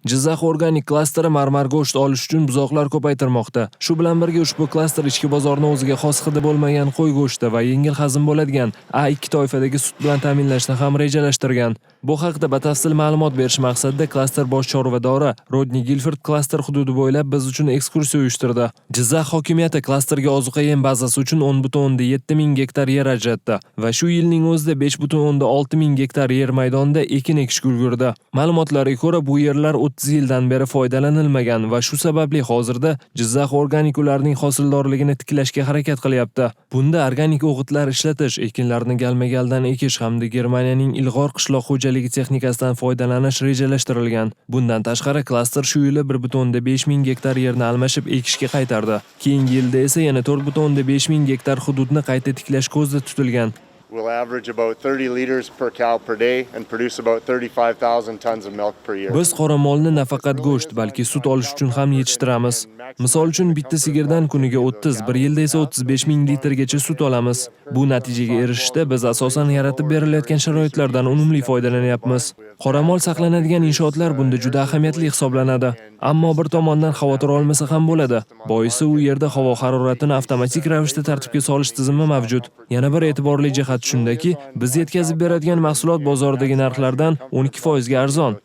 Jizzax organik klasteri marmar go'sht olish uchun buzoqlar ko'paytirmoqda. Shu bilan birga ushbu klaster ichki bozorni o'ziga xos hidi bo'lmagan qo'y go'shti va yengil hazm bo'ladigan A2 toifadagi sut bilan ta'minlashni ham rejalashtirgan. Bu haqda batafsil ma'lumot berish maqsadida klaster bosh chorvadori Rodni Gilford klaster hududi bo'ylab biz uchun ekskursiya uyushtirdi. Jizzax hokimiyati klasterga ozuqa yem bazasi uchun 10,7 ming gektar yer ajratdi va shu yilning o'zida 5,6 ming gektar yer maydonida ekin ekishga ulgurdi. Ma'lumotlarga ko'ra, bu yerlar 30 yildan beri foydalanilmagan va shu sababli hozirda Jizzax organik ularning hosildorligini tiklashga harakat qilyapti. Bunda organik o'g'itlar ishlatish, ekinlarni galma-galdan ekish hamda Germaniyaning ilg'or qishloq xo'jaligi texnikasidan foydalanish rejalashtirilgan. Bundan tashqari klaster shu yili 1,5 ming gektar yerni almashib ekishga qaytardi. Keyingi yilda esa yana 4,5 ming gektar hududni qayta tiklash ko'zda tutilgan. We'll average about 30 liters per cow per day and produce about 35,000 tons of milk per year. Biz qoramolni nafaqat go'sht, balki sut olish uchun ham yetishtiramiz. Misol uchun bitta sigirdan kuniga 30, bir yilda esa 35 ming litrgacha sut olamiz. Bu natijaga erishishda biz asosan yaratib berilayotgan sharoitlardan unumli foydalanyapmiz. Qoramol saqlanadigan inshootlar bunda juda ahamiyatli hisoblanadi. Ammo bir tomondan xavotir olmasa ham bo'ladi. Boisi u yerda havo haroratini avtomatik ravishda tartibga solish tizimi mavjud. Yana bir e'tiborli jihat shundaki, biz yetkazib beradigan mahsulot bozordagi narxlardan 12% ga arzon.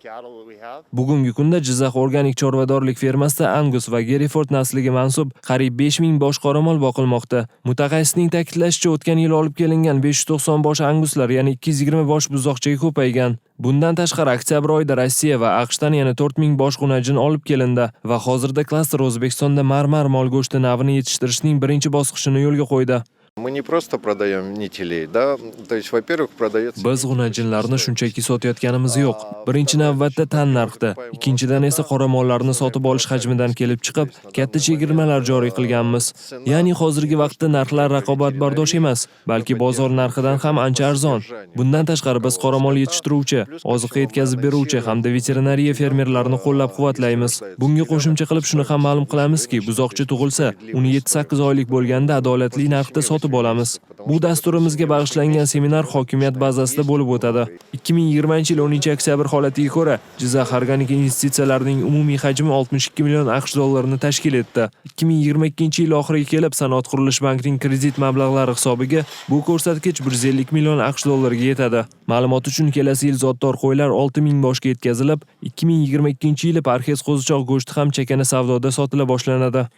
Bugungi kunda Jizzax organik chorvadorlik fermasida Angus va Hereford nasliga mansub qariyb 5 ming bosh qoramol boqilmoqda. Mutaxassisning ta'kidlashicha, o'tgan yil olib kelingan 590 bosh anguslar, ya'ni 220 bosh buzoqchaga ko'paygan. Bundan tashqari oktyabr oyida Rossiya va AQShdan yana 4 ming bosh g'unajin olib kelindi va hozirda klaster O'zbekistonda marmar mol go'shti navini yetishtirishning birinchi bosqichini yo'lga qo'ydi. Мы не просто продаем нителей, да, то есть, во-первых, продается... Biz g'unajinlarni shunchaki sotayotganimiz yo'q. Birinchi navbatda tan narxda, ikkinchidan esa qoramollarni sotib olish hajmidan kelib chiqib, katta chegirmalar joriy qilganmiz. Ya'ni hozirgi vaqtda narxlar raqobatbardosh emas, balki bozor narxidan ham ancha arzon. Bundan tashqari biz qoramol yetishtiruvchi, oziqa yetkazib beruvchi hamda veterinariya fermerlarini qo'llab-quvvatlaymiz. Bunga qo'shimcha qilib shuni ham ma'lum qilamizki, buzoqcha tug'ilsa, uni 7-8 oylik bo'lganda adolatli narxda sotib olamiz. Bu dasturimizga bag'ishlangan seminar hokimiyat bazasida bo'lib o'tadi. 2020-yil 10-oktyabr holatiga ko'ra, Jizzax organik investitsiyalarining umumiy hajmi 62 million AQSh dollarini tashkil etdi. 2022-yil oxiriga kelib, Sanoat qurilish bankining kredit mablag'lari hisobiga bu ko'rsatkich 150 million AQSh dollariga yetadi. Ma'lumot uchun, kelasi yil zotdor qo'ylar 6 ming boshga yetkazilib, 2022-yili parhez qo'zichoq go'shti ham chakana savdoda sotila boshlanadi.